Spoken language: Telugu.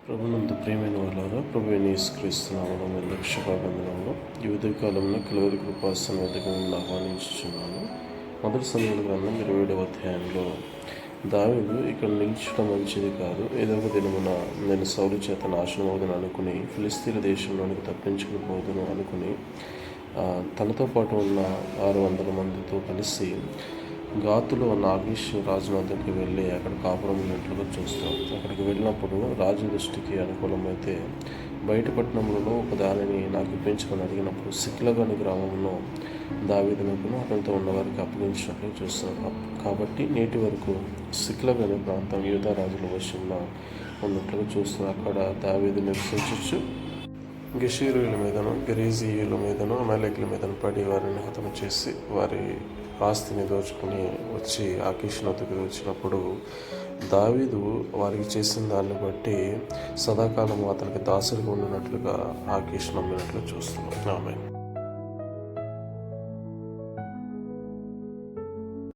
ప్రభునందు ప్రియమైన వాళ్ళారా, ప్రభు యేసుక్రీస్తునామమున మీ అందరికీ శుభాభివందనములు. ఈ ఉదయకాలంలో కలువరి కృపాసన వద్దకు మిమ్మల్ని ఆహ్వానించుచున్నాను. మొదటి సమూయేలు గ్రంథం 20వ అధ్యాయంలో దావీదు ఇక్కడ నిలిచడం మంచిది కాదు, ఏదో ఒక దినమున నేను సౌలు చేత నాశనమవుదును అనుకుని ఫిలిస్తీన్ల దేశంలోనికి తప్పించుకుని పోదును అనుకుని తనతో పాటు ఉన్న 600 మందితో కలిసి గాతులో ఉన్న ఆకీష్ రాజు వద్దకు వెళ్ళి అక్కడ కాపురం ఉన్నట్లుగా చూస్తాం. అక్కడికి వెళ్ళినప్పుడు రాజు దృష్టికి అనుకూలమైతే బయట పట్టణంలో ఒక దానిని నాకు ఇప్పించమని అడిగినప్పుడు సిక్లగని గ్రామంలో దావీదునకును అతనితో ఉన్న వారికి అప్పగించినట్లు చూస్తాం. కాబట్టి నేటి వరకు సిక్లగని ప్రాంతం యూదా రాజుల వశంలో ఉన్నట్లుగా చూస్తాం. అక్కడ దావీదు నివసించచ్చు గెషీరుల మీదను గెరీజీయుల మీదను అమాలేకుల మీదను పడి వారిని హతము చేసి వారి ఆస్తిని దోచుకుని వచ్చి ఆకీష్ వద్దకు వచ్చినప్పుడు దావీదు వారికి చేసిన దాన్ని బట్టి సదాకాలం అతనికి దాసుడిగా ఉండినట్లుగా ఆకీష్ నమ్మినట్లు చూస్తున్నాం. ఆమేన్.